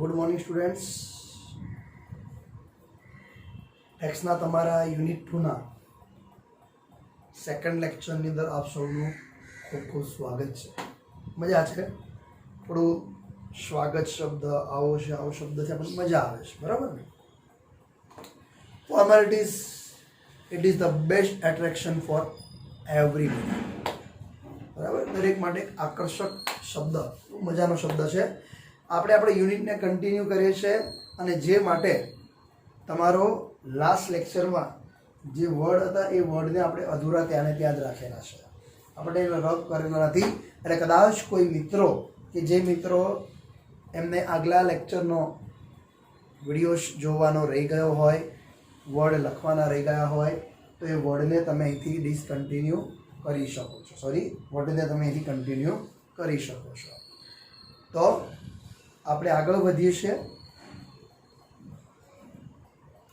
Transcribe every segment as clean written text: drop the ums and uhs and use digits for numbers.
Good morning students. ટેક્સના તમારા unit 2 ના second લેક્ચરની અંદર આપ સૌનું ખૂબ ખૂબ સ્વાગત છે। મજા છે? થોડું સ્વાગત શબ્દ આવો શબ્દથી આપણને મજા આવે છે, બરાબર ને? Formalities it is the best attraction for everybody, બરાબર? દરેક માટે એક આકર્ષક શબ્દ, મજાનો શબ્દ છે। આપણે આપણા યુનિટને કન્ટિન્યુ કરીએ છીએ અને જે માટે તમારો લાસ્ટ લેક્ચરમાં જે વર્ડ હતા એ વર્ડને આપણે અધૂરા ત્યાં ને ત્યાં જ રાખેલા છે, આપણે એને રદ કરેલા નથી। એટલે કદાચ કોઈ મિત્રો કે જે મિત્રો એમને આગલા લેક્ચરનો વિડીયો જોવાનો રહી ગયો હોય, વર્ડ લખવાના રહી ગયા હોય, તો એ વર્ડને તમે અહીંથી ડિસકન્ટિન્યુ કરી શકો છો। વર્ડને તમે અહીંથી કન્ટિન્યુ કરી શકો છો। તો આપણે આગળ વધીએ છીએ।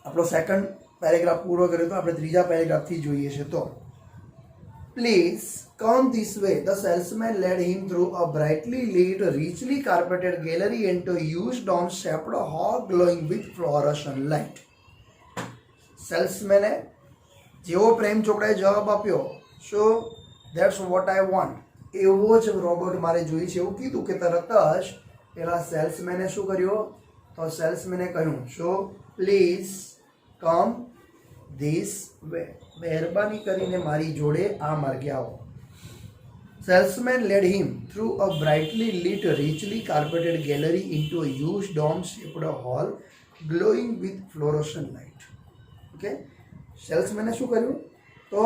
આપણો સેકન્ડ પેરેગ્રાફ પૂરો કર્યો તો આપણે ત્રીજા પેરેગ્રાફથી જોઈએ છે। તો please come this way, the salesman led him through a brightly lit, richly carpeted gallery into a huge dome shaped hall glowing with fluorescent light. સેલ્સમેને જેવો પ્રેમ ચોપડાએ જવાબ આપ્યો, સો ધેટ્સ વોટ આઈ વોન્ટ, એવો જ રોબોટ મારે જોઈએ છે એવું કીધું કે તરત જ પેલા સેલ્સમેને શું કર્યું? તો સેલ્સમેને કહ્યું, so please come this way, મહેરબાની કરીને મારી જોડે આ માર્ગે આવો। Salesman led him through a brightly lit, richly carpeted gallery into a huge dome shaped hall glowing with fluorescent light. Okay, સેલ્સમેને શું કર્યું? તો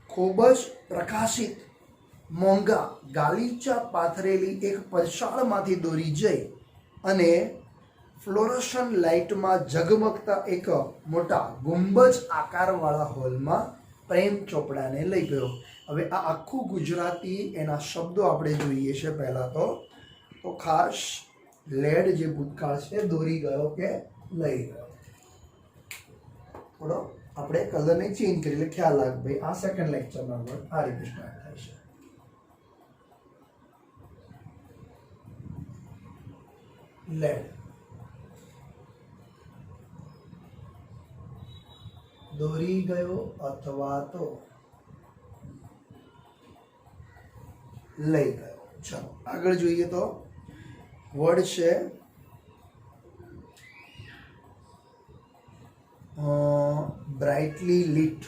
ખૂબ જ પ્રકાશિત, મોંઘા, ગાલીચા પાથરેલી એક પરસાળમાંથી દોરી જઈ અને ફ્લોરોસન્ટ લાઇટમાં ઝગમગતા એક મોટા ગુંબજ આકારવાળા હોલમાં પ્રેમ ચોપડાને લઈ ગયો। હવે આ આખું ગુજરાતી એના શબ્દો આપણે જોઈએ છે। પહેલાં તો ખાસ લેડ જે ભૂતકાળ છે, દોરી ગયો કે લઈ ગયો, થોડો આપણે કલરને ચેન્જ કરી એટલે ખ્યાલ આવે ભાઈ આ સેકન્ડ લેક્ચરમાં વર્ડ આ રીતે સ્ટાર્ટ થાય છે। લેડ, દોરી ગયો અથવા તો લઈ ગયો। ચાલો આગળ જોઈએ તો વર્ડ છે બ્રાઇટલી લિટ।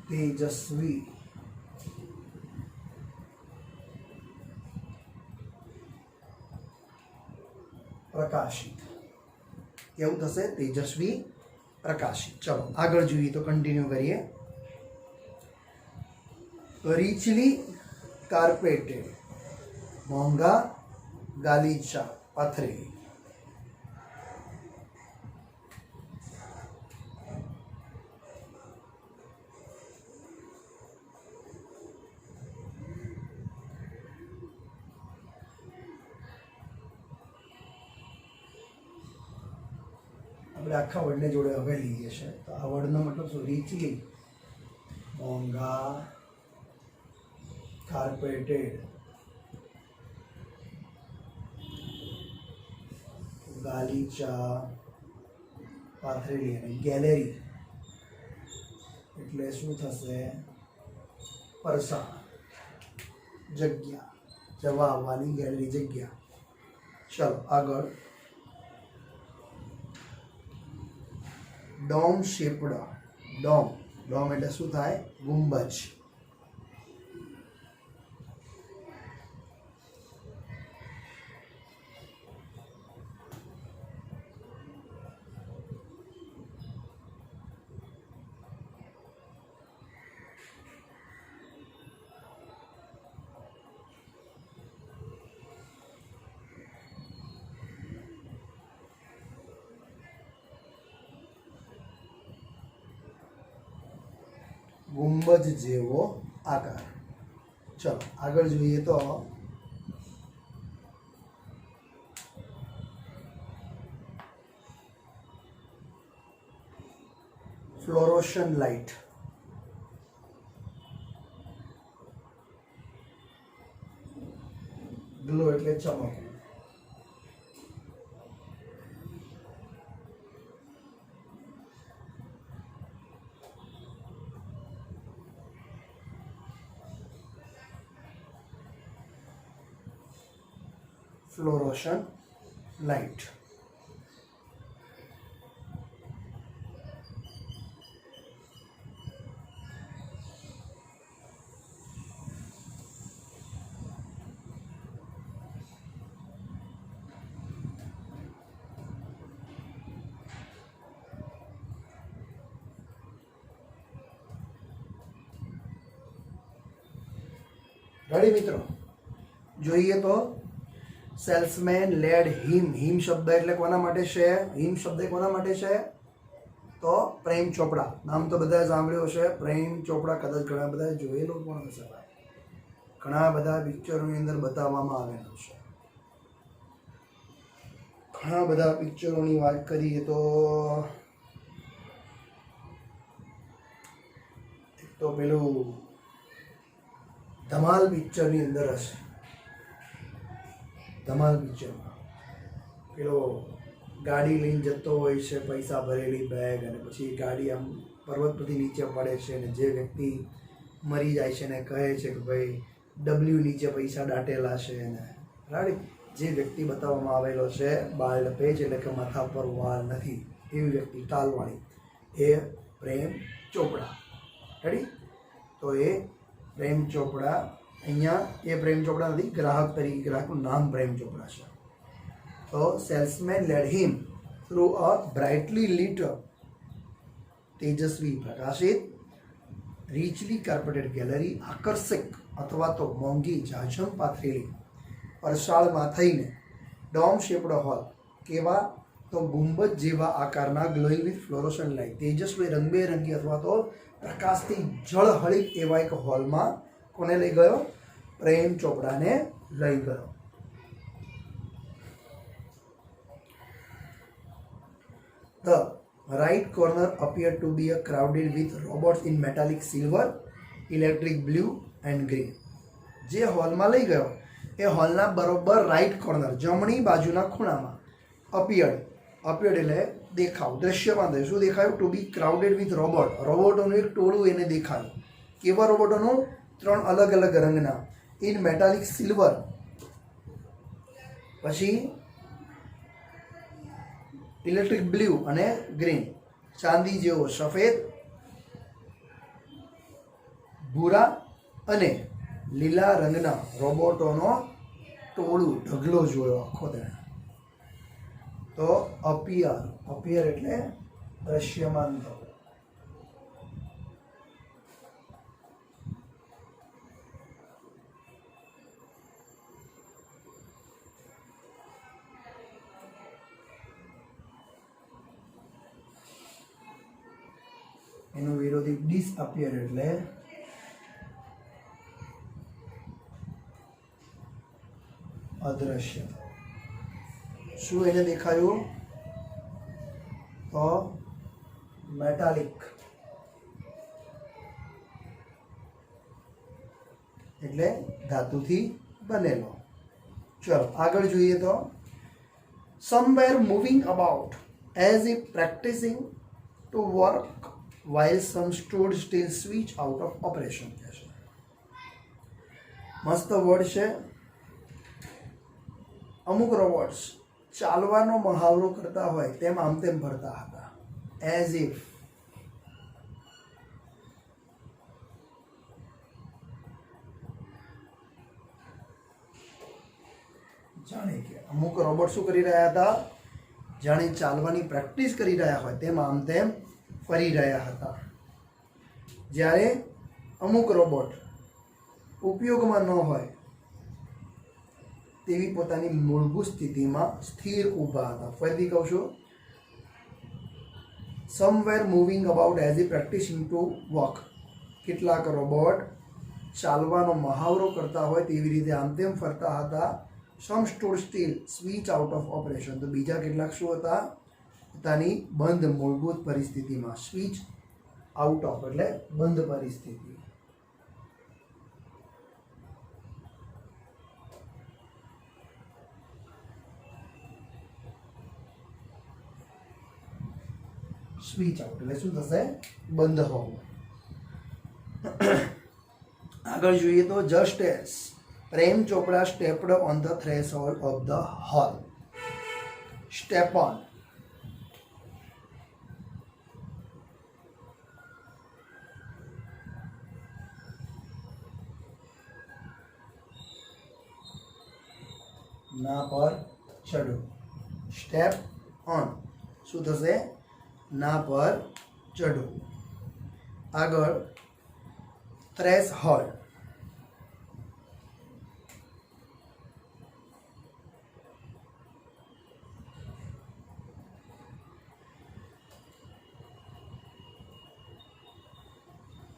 તેજસ્વી, પ્રકાશિત, કેવું થશે? તેજસ્વી, પ્રકાશિત। ચલો આગળ જોઈએ તો કન્ટિન્યુ કરીએ। રીચલી કાર્પેટેડ, મોંઘા, ગાલીચા પાથરેલી। આપણે આખા વર્ડને જોડે હવે લઈએ છીએ। તો આ વર્ડનો મતલબ શું? રીચલી, મોંઘા, કાર્પેટેડ, ગાલીચા પાથરેલી અને ગેલેરી એટલે શું થશે? પરસાળ, જગ્યા, જવા આવવાની ગેલેરી, જગ્યા। ચલો આગળ, ડોમ શેપ્ડ, ડોમ એટલે શું થાય? ગુંબજ। ગુંબજ જેવો આકાર। ચલો આગળ જોઈએ તો ફ્લોરોશન લાઇટ. ગ્લો એટલે ચમક. ફ્લોરોશન લાઇટ. રેડી મિત્રો, જોઈએ તો સેલ્સમેન લેડ હિમ. હિમ શબ્દ એટલે કોના માટે છે? હિમ શબ્દ કોના માટે છે? તો પ્રેમ ચોપડા. નામ તો બધાએ સાંભળ્યું હશે, પ્રેમ ચોપડા. કદાચ ઘણા બધા જોયેલું પણ હશે. ઘણા બધા પિક્ચરોની અંદર બતાવવામાં આવેલું છે. ઘણા બધા પિક્ચરોની વાત કરીએ તો પેલું ધમાલ પિક્ચરની અંદર હશે. ધમાલ પિક્ચરમાં પેલો ગાડી લઈને જતો હોય છે, પૈસા ભરેલી બેગ, અને પછી ગાડી આમ પર્વત પરથી નીચે પડે છે અને જે વ્યક્તિ મરી જાય છે ને કહે છે કે ભાઈ ડબલ્યુ નીચે પૈસા દાટેલા છે. અને રાઈટ, જે વ્યક્તિ બતાવવામાં આવેલો છે બાલ્ડ પેજ એટલે કે માથા પર વાળ નથી એવી વ્યક્તિ, ટાલવાળી, એ પ્રેમ ચોપડા. રેડી? તો એ પ્રેમ ચોપડા. અહીંયા એ પ્રેમ ચોપડા નથી, ગ્રાહક તરીકે, ગ્રાહકનું નામ પ્રેમ ચોપડા છે. તો salesman led him through a brightly lit, તેજસ્વી પ્રકાશિત, રીચલી કાર્પેટેડ ગેલેરી, આકર્ષક અથવા તો મોંઘી જાજમ પાથરેલી પરસાળમાં થઈને ડોમ શેપ્ડ હોલ. કેવા? તો ગુંબજ જેવા આકારના, ગ્લોઈંગ વિથ ફ્લોરોસન્ટ લાઇટ, તેજસ્વી રંગબેરંગી અથવા તો પ્રકાશથી ઝળહળી એવા એક હોલમાં કોને લઈ ગયો? પ્રેમ ચોપડાને લઈ ગયો. The right corner appeared to be a crowded with robots in metallic silver, electric blue and green. જે હોલમાં લઈ ગયો એ હોલના બરોબર રાઈટ કોર્નર, જમણી બાજુના ખૂણામાં, અપિયર્ડ એટલે દેખાવ, દ્રશ્યમાન થયું. શું દેખાયું? To be crowded with robot. રોબોટોનું એક ટોળું એને દેખાયું. કેવા રોબોટોનું? 3 અલગ અલગ રંગના. ઇન મેટાલિક સિલ્વર, પછી ઇલેક્ટ્રિક બ્લુ અને ગ્રીન, ચાંદી જેવો સફેદ, ભૂરા અને લીલા રંગના રોબોટોનો ટોળું, ઢગલો જોયો આખો તેણે. તો અપિયર એટલે દ્રશ્યમાન થવું. એનું વિરોધી ડિસઅપિયર એટલે અદ્રશ્ય. શું એને દેખાયું? તો મેટાલિક એટલે ધાતુથી બનેલો. ચલો આગળ જોઈએ તો somewhere moving about as if practising to work while some stood still, switch out of operation. મસ્ત વર્ડ છે. અમુક રોબોટ્સ ચાલવાનો મહાવરો કરતા હોય તેમ આમ તેમ ફરતા હતા. As if. જાણે કે અમુક રોબોટ શું કરી રહ્યા હતા? જાણે ચાલવાની પ્રેક્ટિસ કરી રહ્યા હોય તેમ આમ તેમ ફરી રહ્યા હતા. જ્યારે અમુક રોબોટ ઉપયોગમાં ન હોય તેવી પોતાની મૂળભૂત સ્થિતિમાં સ્થિર ઊભા હતા. ફરીથી કહું છું, somewhere moving about as a practising two walk. કેટલાક રોબોટ ચાલવાનો મહાવરો કરતા હોય તેવી રીતે આમ તેમ ફરતા હતા. Some stood still, switch out of operation. તો બીજા કેટલાક શું હતા? પોતાની બંધ મૂળભૂત પરિસ્થિતિમાં, સ્વિચ આઉટ ઓફ એટલે બંધ પરિસ્થિતિ. સ્વિચ આઉટ એટલે શું થશે? બંધ હોવું. આગળ જોઈએ તો just as Prem Chopra stepped on the threshold of the hall. Step on ના પર ચડો. સ્ટેપ ઓન શું થશે? ના પર ચડો. આગળ threshold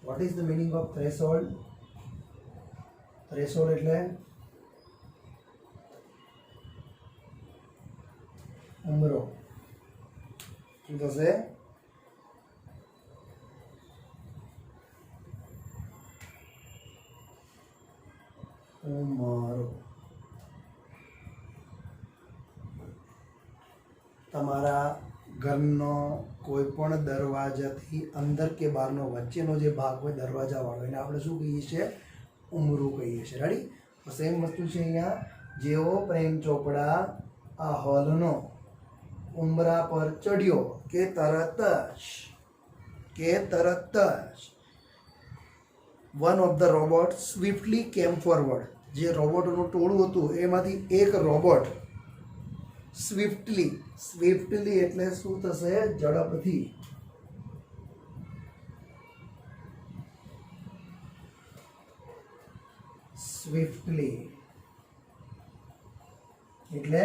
what is the meaning of threshold? Threshold એટલે ઉમરો. શું થશે? ઉમરો. તમારા ઘરનો કોઈ પણ દરવાજાથી અંદર કે બહારનો વચ્ચેનો જે ભાગ હોય દરવાજા વાળો એને આપણે શું કહીએ છીએ? ઉમરું કહીએ છીએ. રેડી? તો સેમ વસ્તુ છે અહીંયા. જેવો પ્રેમ ચોપડા આ હોલનો ઉમરા પર ચડ્યો કે તરત જ વન ઓફ ધ રોબોટ સ્વિફ્ટલી કેમ ફોરવર્ડ. જે રોબોટોનું ટોળું હતું એમાંથી એક રોબોટ સ્વિફ્ટલી એટલે શું થશે? ઝડપથી. સ્વિફ્ટલી એટલે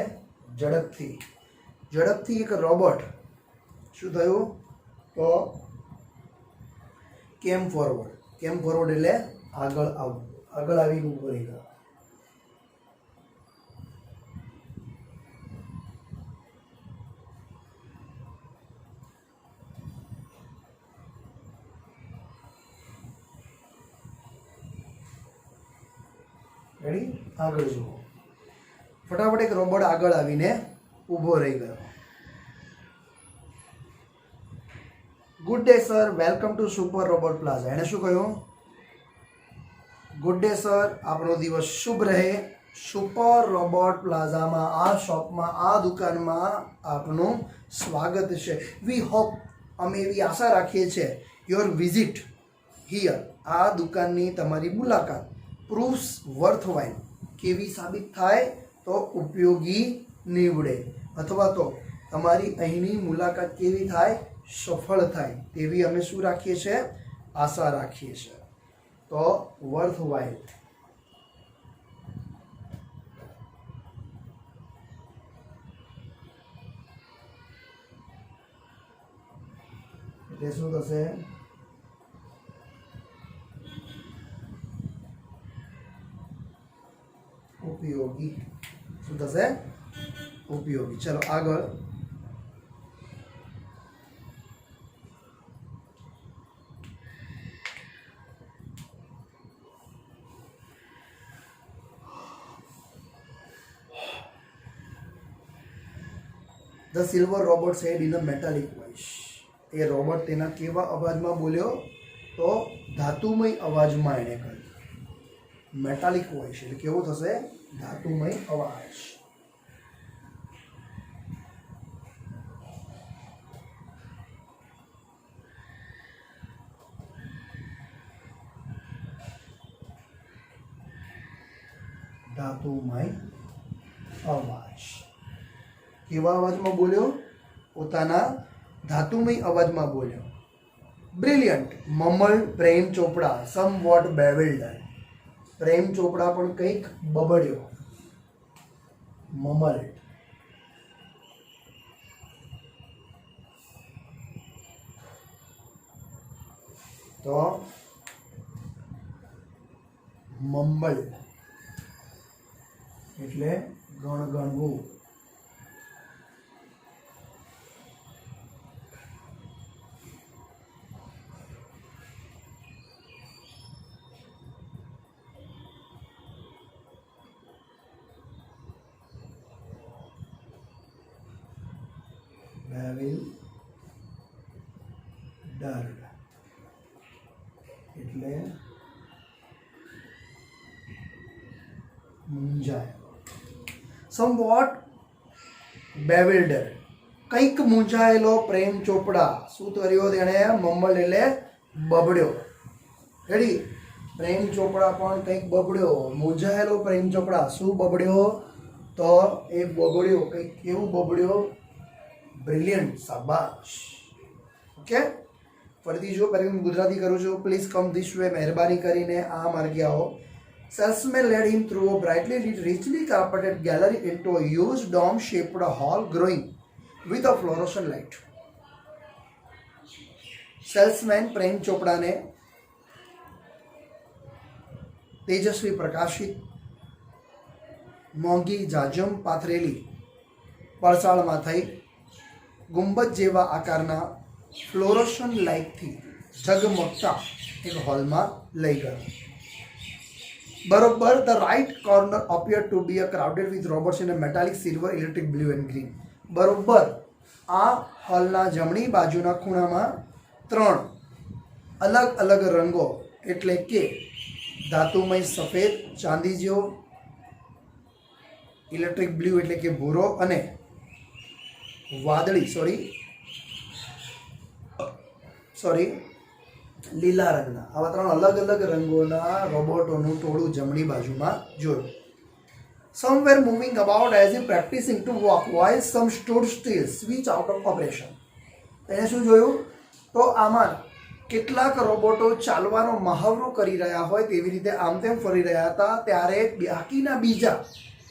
ઝડપથી એક રોબોટ શું થયું? તો કેમ ફોરવર્ડ એટલે આગળ આવવું. આગળ આવીને ઉભો રહી ગયો. રેડી? આગળ જુઓ. ફટાફટ એક રોબોટ આગળ આવીને ઊભો રહી ગયો. Good day sir, welcome to super robot plaza. એણે શું કહ્યું? ગુડ ડે સર, આપણો દિવસ શુભ રહે. સુપર રોબોટ પ્લાઝામાં, આ શોપમાં, આ દુકાનમાં આપનું સ્વાગત છે. વી હોપ, અમે એવી આશા રાખીએ છીએ, યોર વિઝિટ હિયર, આ દુકાનની તમારી મુલાકાત પ્રૂવ્સ વર્થવાઇલ, કેવી સાબિત થાય? તો ઉપયોગી નીવડે. અથવા તો તમારી અહીંની મુલાકાત કેવી થાય? સફળ થાય તેવી અમે શું રાખીએ છીએ? આશા રાખીએ છીએ. તો વર્થવાઇલ. એટલે શું થશે? ઉપયોગી. શું થશે? ઉપયોગી. ચલો આગળ. The silver robot said in a metallic voice. A robot તેના કેવા અવાજમાં બોલ્યો? તો ધાતુમય અવાજમાં એણે કહ્યું. મેટાલિક વોઇસ એટલે કેવો થશે? ધાતુમય અવાજ. ધાતુમય અવાજ. કેવા અવાજમાં બોલ્યો? પોતાના ધાતુમય અવાજમાં બોલ્યો. બ્રિલિયન્ટ મમલ પ્રેમ ચોપડા સમ વોટ બેવિલ્ડર. પ્રેમ ચોપડા પણ કંઈક બબડ્યો. મમલ. તો મમ્બલ એટલે ગણગણવું. બેવિલ્ડર્ડ એટલે મૂંઝાયેલો. સમવોટ બેવિલ્ડર્ડ, કંઈક મૂંઝાયેલો પ્રેમ ચોપડા. શું કર્યો તેણે? મમ્બલ એટલે બબડ્યો. રેડી? પ્રેમ ચોપડા પણ કંઈક બબડ્યો. મૂંઝાયેલો પ્રેમ ચોપડા શું બબડ્યો? તો એ બબડ્યો કંઈક કેવું બબડ્યો? બ્રિલિયન્ટ, શાબાશ. ઓકે, ફરીથી જો પહેલાં ગુજરાતી કરું છું. પ્લીઝ કમ ધીસ વે, મહેરબાની કરીને આ માર્ગે આવો. Salesman led him through a brightly lit, richly carpeted gallery into a huge dome-shaped hall glowing with a fluorescent light. Salesman Prem ચોપડાને તેજસ્વી પ્રકાશિત મોંઘી જાજમ પાથરેલી પડસાળમાં થઈ ગુંબજ જેવા આકારના ફ્લોરોસન્ટ લાઇટથી ઝગમગતા એક હોલમાં લઈ ગયો. બરોબર, the right corner appear to be a crowded with robots in a metallic silver electric blue and green. બરોબર, આ હોલના જમણી બાજુના ખૂણામાં 3 અલગ અલગ રંગો એટલે કે ધાતુમય સફેદ ચાંદી જેવો, ઇલેક્ટ્રિક બ્લુ એટલે કે ભૂરો અને વાદળી લીલા રંગના, આવા 3 અલગ અલગ રંગોના રોબોટોનું ટોળું જમણી બાજુમાં જોયું. Some were moving about as if practicing to walk, while some stood still, switch out of operation. એને શું જોયું? તો આમાં કેટલાક રોબોટો ચાલવાનો મહાવરો કરી રહ્યા હોય તેવી રીતે આમ તેમ ફરી રહ્યા હતા, ત્યારે બાકીના બીજા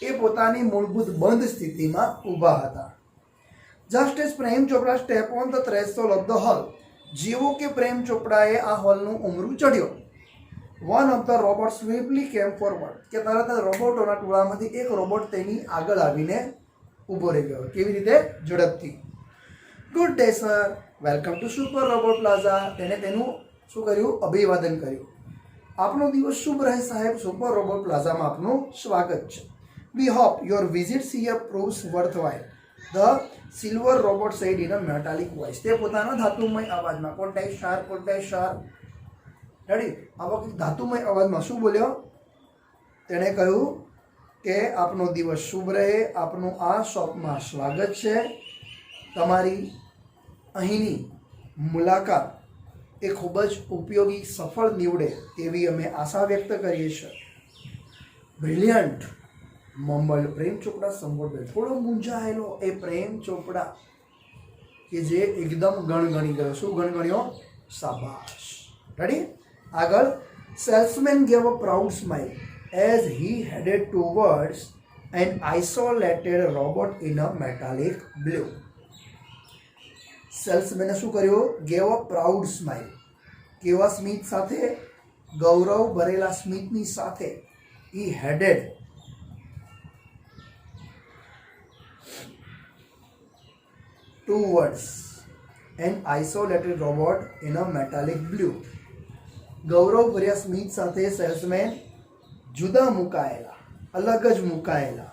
એ પોતાની મૂળભૂત બંધ સ્થિતિમાં ઊભા હતા. Just as Prem Chopra step on the threshold of the hall, જેવો કે પ્રેમ ચોપડાએ આ હોલનું ઉમરું ચડ્યો, one of the robots swiftly came forward, કે તરત જ રોબોટોના ટોળામાંથી એક રોબોટ તેની આગળ આવીને ઊભો રહી ગયો. કેવી રીતે? ઝડપથી. Good day sir, welcome to super robot plaza. તેણે તેનું શું કર્યું? અભિવાદન કર્યું. આપનો દિવસ શુભ રહે સાહેબ, સુપર રોબોટ પ્લાઝામાં આપનું સ્વાગત છે. We hope your visits here proves worthwhile, the silver robot said in a metallic voice. તે પોતાના ધાતુમય અવાજમાં, કોન્ટેક્ટ શાર રેડી, આવા ધાતુમય અવાજમાં શું બોલ્યો? તેણે કહ્યું કે આપનો દિવસ શુભ રહે, આપનું આ શોપમાં સ્વાગત છે, તમારી અહીંની મુલાકાત એ ખૂબ જ ઉપયોગી સફળ નીવડે તેવી અમે આશા વ્યક્ત કરીએ છીએ. બ્રિલિયન્ટ મમ્બલ પ્રેમ ચોપડા સંબોધન. થોડો મૂંઝાયેલો એ પ્રેમ ચોપડા કે જે એકદમ ગણગણી ગયો. શું ગણગણ્યો? શાબાશ. રેડી? આગળ, salesman gave a proud smile as he headed towards an isolated robot in a metallic blue. સેલ્સમેને શું કર્યું? Gave a proud smile. કેવા સ્મિત સાથે? ગૌરવ ભરેલા સ્મિતની સાથે. He headed towards an isolated robot in a metallic blue. ગૌરવ ભર્યા સ્મિત સાથે સેલ્સમેન જુદા મુકાયેલા, અલગ જ મુકાયેલા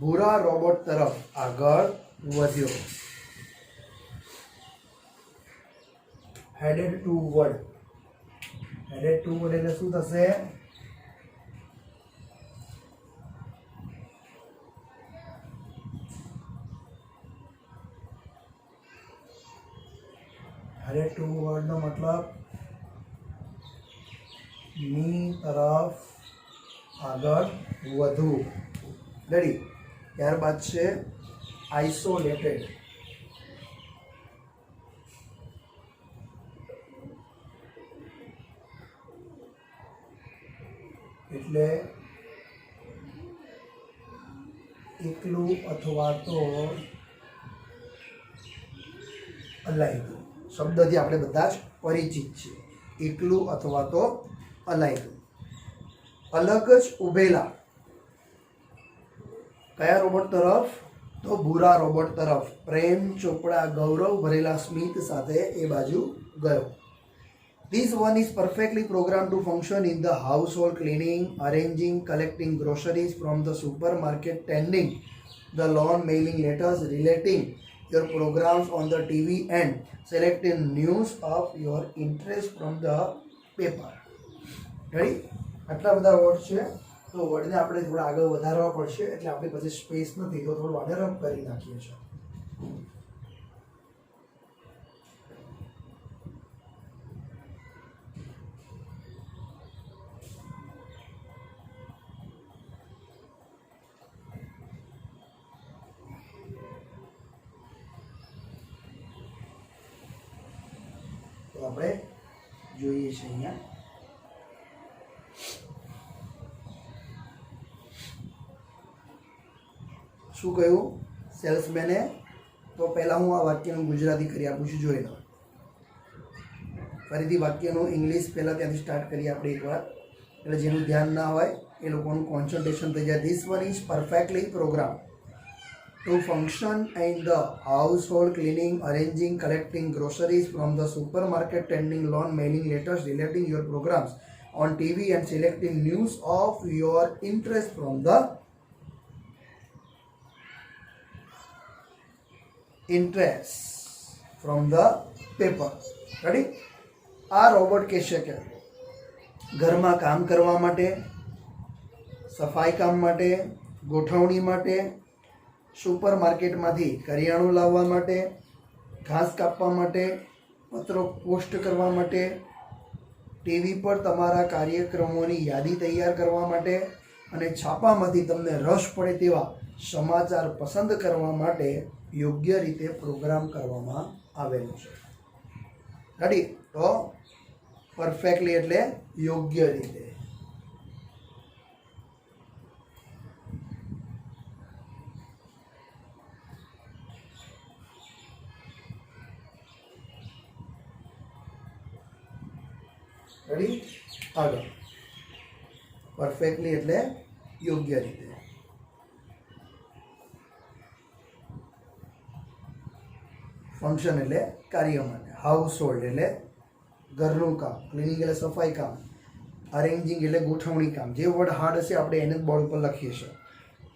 ભૂરા રોબોટ તરફ આગળ વધ્યો. હેડેડ ટુવર્ડ એટલે શું થશે? હેડેડ ટુવર્ડ નો મતલબ ની તરફ આગળ વધવું. રેડી? ત્યારબાદ છે આઇસોલેટેડ. એટલે એકલું અથવા તો અલાયદું. શબ્દથી આપણે બધા જ પરિચિત છીએ. એકલું અથવા તો અલાયદું. અલગ જ ઊભેલા. કયા રોબોટ તરફ? તો ભૂરા રોબોટ તરફ. પ્રેમ ચોપડા ગૌરવ ભરેલા સ્મિત સાથે એ બાજુ ગયો. This one is perfectly programmed to function in the household, cleaning, arranging, collecting groceries from the supermarket, tending the lawn, mailing letters, relating your programs on the TV and selecting news of your interest from the paper. Ready? આટલા બધા word છે, તો વર્ડને આપણે થોડા આગળ વધારવા પડશે, એટલે આપણી પાસે સ્પેસ નથી, તો થોડું આને રફ કરી નાખીએ છીએ. તો આપણે જોઈએ છીએ અહીંયા શું કહ્યું સેલ્સમેને. તો પહેલાં હું આ વાક્યનું ગુજરાતી કરી આપું છું, જોઈ લો. ફરીથી વાક્યનું ઇંગ્લિશ પહેલાં ત્યાંથી સ્ટાર્ટ કરીએ આપણે એકવાર, એટલે જેનું ધ્યાન ના હોય એ લોકોનું કોન્સન્ટ્રેશન થઈ જાય. This one is perfectly program to function in the household, cleaning, arranging, collecting groceries from the supermarket, sending loan, mailing letters, relating your programs on TV and selecting news of your interest from the paper. Ready? આ robot કહેશે કે ઘરમાં કામ કરવા માટે, સફાઈ કામ માટે, ગોઠવણી માટે, સુપર માર્કેટમાંથી કરિયાણું લાવવા માટે, ઘાસ કાપવા માટે, પત્રો પોસ્ટ કરવા માટે, ટીવી પર તમારા કાર્યક્રમોની યાદી તૈયાર કરવા માટે અને છાપામાંથી તમને રસ પડે તેવા સમાચાર પસંદ કરવા માટે યોગ્ય રીતે પ્રોગ્રામ કરવામાં આવેલું છે. રેડી? તો પરફેક્ટલી એટલે યોગ્ય રીતે. રેડી? આગળ પરફેક્ટલી એટલે યોગ્ય રીતે. ફંક્શન એટલે કાર્ય માટે, હાઉસ હોલ્ડ એટલે ઘરનું કામ, ક્લિનિંગ એટલે સફાઈ કામ, અરેન્જિંગ એટલે ગોઠવણી કામ. જે વર્ડ હાર્ડ હશે આપણે એને જ બોર્ડ ઉપર લખીએ છીએ.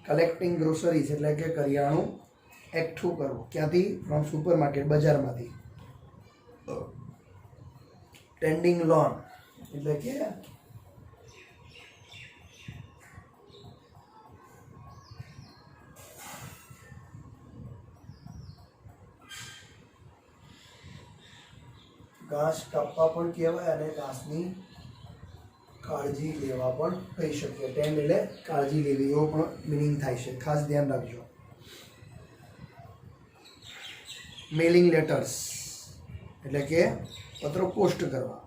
કલેક્ટિંગ ગ્રોસરીઝ એટલે કે કરિયાણું એકઠું કરવું, ક્યાંથી? ફ્રોમ સુપર માર્કેટ, બજારમાંથી. ટેન્ડિંગ લોન એટલે કે ઘાસ કાપવા પણ કહેવાય અને ઘાસની કાળજી લેવા પણ કહી શકીએ. ટેન્ડ એટલે કાળજી લેવી, એવો પણ મિનિંગ થાય છે, ખાસ ધ્યાન રાખજો. મેલિંગ લેટર્સ એટલે કે પત્રો પોસ્ટ કરવા.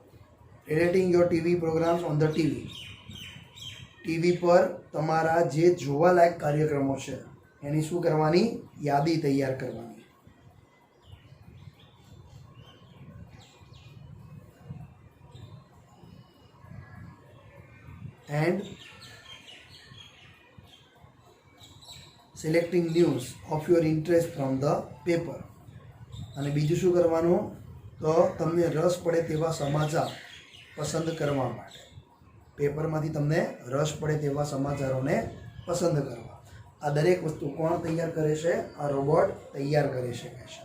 Relating your TV programs on the TV, TV પર તમારા જે જોવાલાયક કાર્યક્રમો છે એની શું કરવાની? યાદી તૈયાર કરવાની. And selecting news of your interest from the paper. અને બીજું શું કરવાનું? તો તમને રસ પડે તેવા સમાચાર પસંદ કરવા માટે. પેપરમાંથી તમને રસ પડે તેવા સમાચારોને પસંદ કરવા. આ દરેક વસ્તુ કોણ તૈયાર કરે છે? આ રોબોટ તૈયાર કરી શકે છે.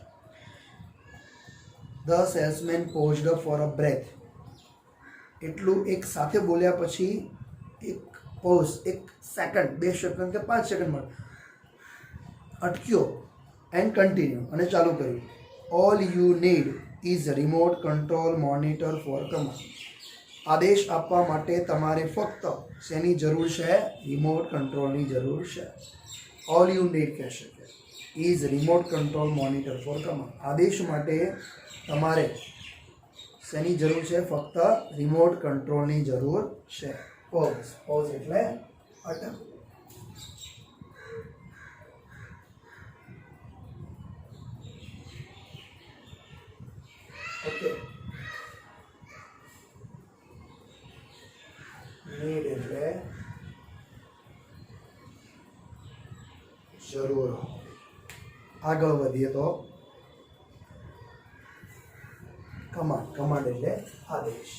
The salesman paused for a breath. એટલું એક સાથે બોલ્યા પછી એક પોઝ, એક સેકન્ડ, 2 સેકન્ડ કે 5 સેકન્ડ માટે અટક્યો એન્ડ કન્ટિન્યુ અને ચાલુ કર્યું. All you need is remote control monitor for command. આદેશ આપવા માટે તમારે ફક્ત શેની જરૂર છે? રિમોટ કંટ્રોલની જરૂર છે. ઓલ યુ નીડ કહેશે કે is remote control monitor for command. આદેશ માટે તમારે શેની જરૂર છે? ફક્ત રિમોટ કંટ્રોલની જરૂર છે. પોઝ, પોઝ એટલે અટક. ઓકે, નીડ એટલે જરૂર. આગળ વધીએ તો કમાન્ડ, કમાન્ડ એટલે આદેશ.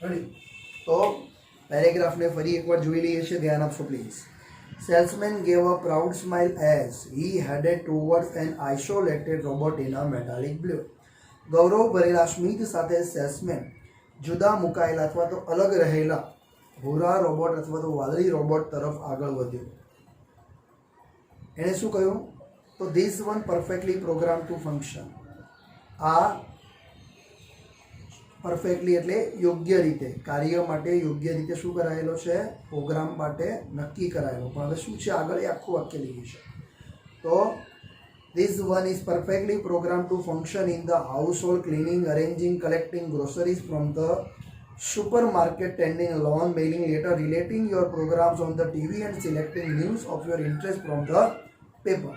રેડી? તો પેરેગ્રાફને ફરી એકવાર જોઈ લઈએ છીએ, ધ્યાન આપશો please. Salesman gave a proud smile as he headed towards an isolated robot in a metallic blue. ગૌરવ ભરેલા સ્મિત સાથે સેલ્સમેન જુદા મુકાયેલા અથવા તો અલગ રહેલા ભૂરા રોબોટ અથવા તો વાદળી રોબોટ તરફ આગળ વધ્યો. એણે શું કહ્યું? તો this one perfectly program to function. આ પરફેક્ટલી એટલે યોગ્ય રીતે, કાર્ય માટે યોગ્ય રીતે શું કરાયેલો છે? પ્રોગ્રામ માટે નક્કી કરાયેલો. પણ હવે શું છે આગળ એ આખું વાક્ય લઈએ છે. તો this one is perfectly program to function in the household, cleaning, arranging, collecting groceries from the supermarket, tending a lawn, mailing letter, relating your programs on the TV and selecting news of your interest from the paper.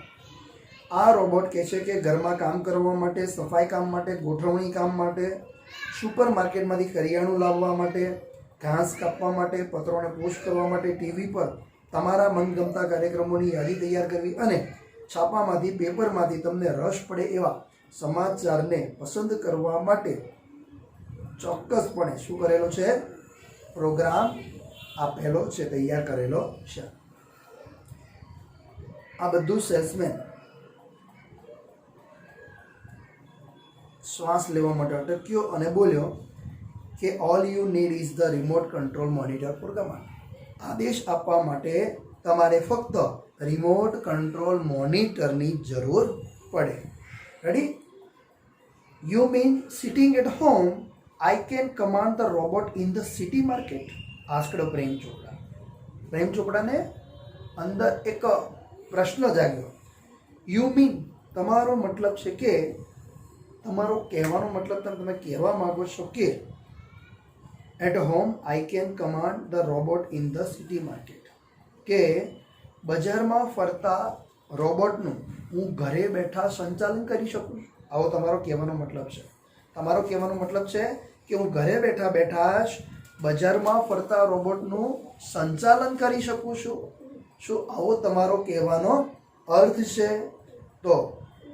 આ robot કહે છે કે ઘરમાં કામ કરવા માટે, સફાઈ કામ માટે, ગોઠવણી કામ માટે, સુપર માર્કેટમાંથી કરિયાણું લાવવા માટે, ઘાસ કાપવા માટે, પત્રોને પોસ્ટ કરવા માટે, ટીવી પર તમારા મનગમતા કાર્યક્રમોની યાદી તૈયાર કરવી અને છાપામાંથી, પેપરમાંથી તમને રસ પડે એવા સમાચારને પસંદ કરવા માટે ચોક્કસપણે શું કરેલો છે? પ્રોગ્રામ આપેલો છે, તૈયાર કરેલો છે. આ બધું સેલ્સમેન શ્વાસ લેવા માટે અટક્યો અને બોલ્યો કે all you need is the remote control monitor for command. આદેશ આપવા માટે તમારે ફક્ત રિમોટ કંટ્રોલ મોનિટરની જરૂર પડે. Ready? You mean sitting at home I can command the robot in the city market? asked પ્રેમ ચોપડા. પ્રેમ ચોપડાને અંદર એક પ્રશ્ન જાગ્યો. યુ મીન તમારો મતલબ છે કે, તમારો કહેવાનો મતલબ તમે કહેવા માગો છો કે at home I can command the robot in the city market, કે બજારમાં ફરતા રોબોટનું હું ઘરે બેઠા સંચાલન કરી શકું. આવો તમારો કહેવાનો મતલબ છે. તમારો કહેવાનો મતલબ છે કે હું ઘરે બેઠા બેઠા જ બજારમાં ફરતા રોબોટનું સંચાલન કરી શકું છું. શું આવો તમારો કહેવાનો અર્થ છે? તો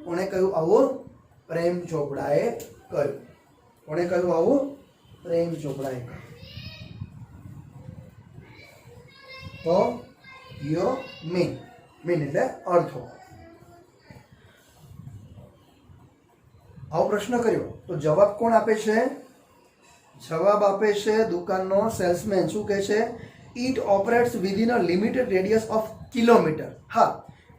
કોણે કહ્યું આવું? પ્રેમ ચોપડાએ કહ્યું. કોણે કહ્યું આવું? પ્રેમ ચોપડાએ કહ્યું. તો યો મીન એટલે અર્થો. આવો પ્રશ્ન કર્યો તો જવાબ કોણ આપે છે? જવાબ આપે છે દુકાનનો સેલ્સમેન. શું કહે છે? It operates within a limited radius of kilometre. હા,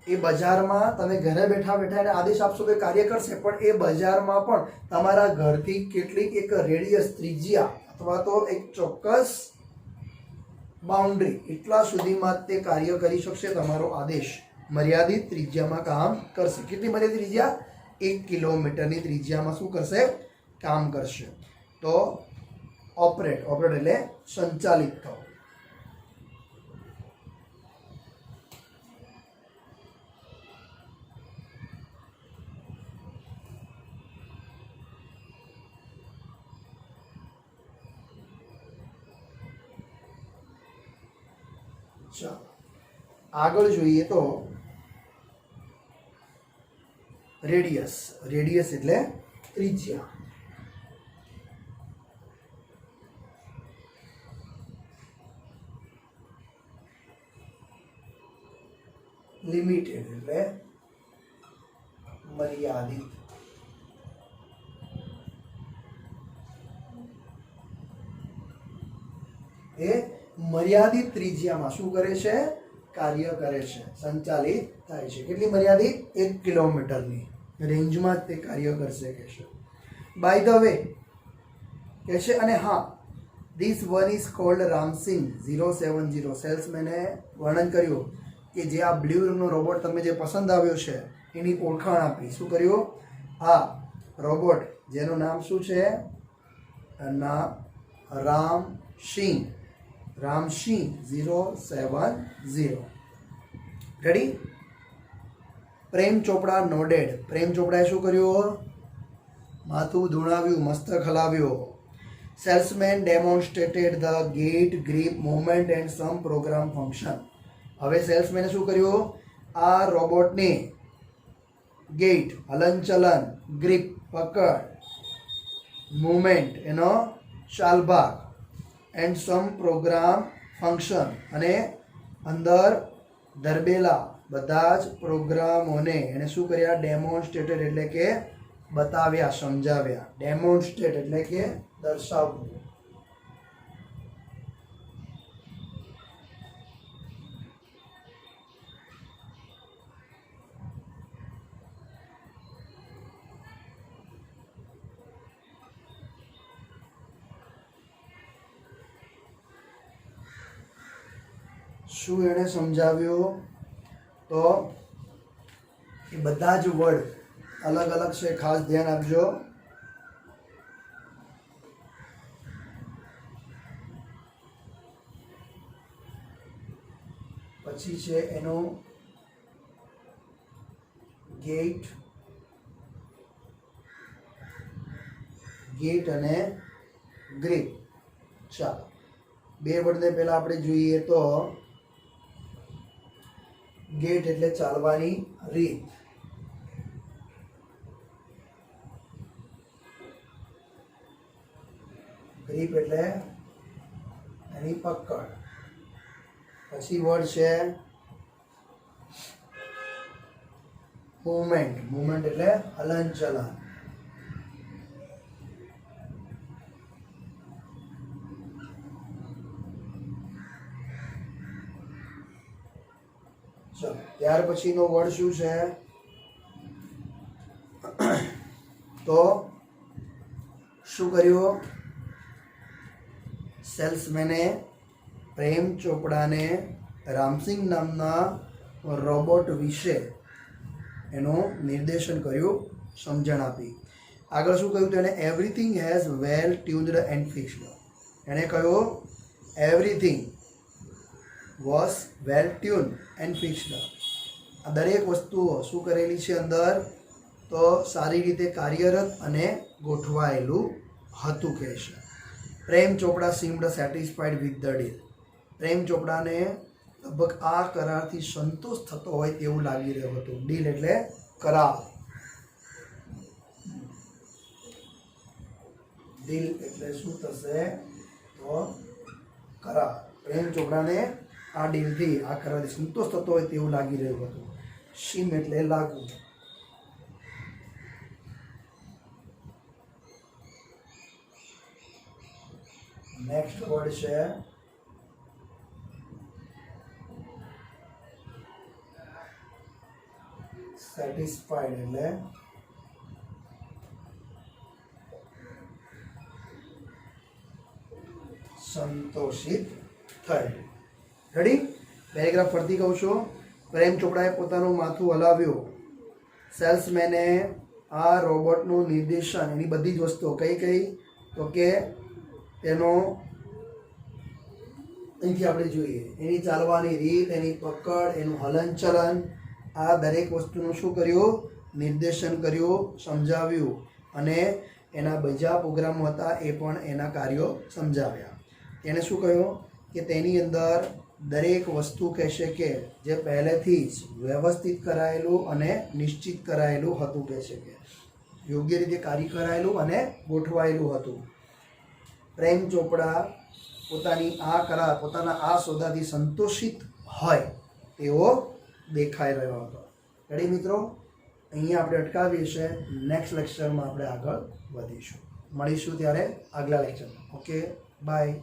એ બજારમાં તમે ઘરે બેઠા બેઠા એને આદેશ આપશો કે કાર્ય કરશે, પણ એ બજારમાં પણ તમારા ઘરથી કેટલીક એક રેડિયસ, ત્રિજ્યા અથવા તો એક ચોક્કસ બાઉન્ડ્રી એટલા સુધીમાં તે કાર્ય કરી શકશે. તમારો આદેશ મર્યાદિત ત્રિજ્યામાં કામ કરશે. કેટલી મર્યાદિત ત્રિજ્યા? 1 કિલોમીટરની ત્રિજ્યામાં શું કરશે? કામ કરશે. તો ઓપરેટ એટલે સંચાલિત થવું. ચાલો આગળ જોઈએ તો રેડિયસ એટલે ત્રિજ્યા. લિમિટેડ એટલે મર્યાદિત. એ મર્યાદિત ત્રિજ્યામાં શું કરે છે? કાર્ય કરે છે, સંચાલિત થાય છે. કેટલી મર્યાદિત? 1 કિલોમીટરની રેન્જમાં જ તે કાર્ય કરશે કે છે. બાય ધ વે કે છે, અને હા, this one is called Ram Singh 070. સેલ્સમેને વર્ણન કર્યું કે જે આ બ્લુ રંગનો રોબોટ તમે જે પસંદ આવ્યો છે એની ઓળખાણ આપી. શું કર્યું? આ રોબોટ જેનું નામ શું છે? રામસિંગ 070. રેડી? પ્રેમ ચોપડા નોડેડ. પ્રેમ ચોપડાએ શું કર્યું? માથું ધૂણાવ્યું, મસ્તક હલાવ્યો. Salesman demonstrated the gait, grip, movement and some program function. હવે સેલ્સમેને શું કર્યું? આ રોબોટને ગેટ હલનચલન, ગ્રીપ પકડ, મૂવમેન્ટ એનો ચાલભાગ, એન્ડ સમ પ્રોગ્રામ ફંક્શન, અને અંદર ધરબેલા બધા જ પ્રોગ્રામોને એને શું કર્યા? ડેમોન્સ્ટ્રેટેડ એટલે કે બતાવ્યા, સમજાવ્યા. ડેમોન્સ્ટ્રેટ એટલે કે દર્શાવવું. શું એણે સમજાવ્યું? તો એ બધા જ વર્ડ અલગ અલગ છે, ખાસ ધ્યાન આપજો. પછી છે એનું ગેટ, ગેટ અને ગ્રીપ. ચાલો, બે વર્ડને પહેલા આપણે જોઈએ તો ગેટ એટલે ચાલવાની રીત, ગ્રીપ એટલે એની પકડ. પછી વર્ડ છે મૂવમેન્ટ, મૂવમેન્ટ એટલે હલનચલન. ચલો, ત્યાર પછીનો વર્ડ શું છે? તો શું કર્યું? સેલ્સમેને પ્રેમ ચોપડાને રામસિંગ નામના રોબોટ વિશે એનું નિર્દેશન કર્યું, સમજણ આપી. આગળ શું કહ્યું? તો એને everything has well tuned and fixed. એણે કહ્યું everything was well tuned and fixed. આ દરેક વસ્તુઓ શું કરેલી છે અંદર? તો સારી રીતે કાર્યરત અને ગોઠવાયેલું હતું કહે છે. Prem Chopra seemed satisfied with the deal. પ્રેમ ચોપડાને લગભગ આ કરારથી સંતોષ થતો હોય તેવું લાગી રહ્યું હતું. ડીલ એટલે કરાર, ડીલ એટલે શું થશે? તો કરાર. પ્રેમ ચોપડાને આ ડીલથી, આ કરારથી સંતોષ થતો હોય તેવું લાગી રહ્યું હતું. સીમ એટલે લાગુ. નેક્સ્ટ વર્ડ છે સેટિસ્ફાઈડ એટલે સંતોષિત થયેલ. રેડી? પેરેગ્રાફ ફરતી કહું છું. પ્રેમ ચોપડાએ પોતાનું માથું હલાવ્યું. સેલ્સમેને આ રોબોટનું નિર્દેશન, એની બધી જ વસ્તુઓ કઈ કઈ? તો કે તેનો અહીંથી આપણે જોઈએ એની ચાલવાની રીત, એની પકડ, એનું હલનચલન, આ દરેક વસ્તુનું શું કર્યું? નિર્દેશન કર્યું, સમજાવ્યું. અને એના બીજા પ્રોગ્રામો હતા એ પણ એના કાર્યો સમજાવ્યા. એણે શું કહ્યું? કે તેની અંદર દરેક વસ્તુ કહેશે કે જે પહેલેથી જ વ્યવસ્થિત કરાયેલું અને નિશ્ચિત કરાયેલું હતું કહેશે કે યોગ્ય રીતે કાર્ય કરાયેલું અને ગોઠવાયેલું હતું. પ્રેમ ચોપડા પોતાની આ કરાર, પોતાના આ સોદાથી સંતોષિત હોય તેવો દેખાઈ રહ્યો હતો. રેડી મિત્રો? અહીંયા આપણે અટકાવીએ છીએ. નેક્સ્ટ લેક્ચરમાં આપણે આગળ વધીશું. મળીશું ત્યારે આગલા લેક્ચરમાં. Okay, by.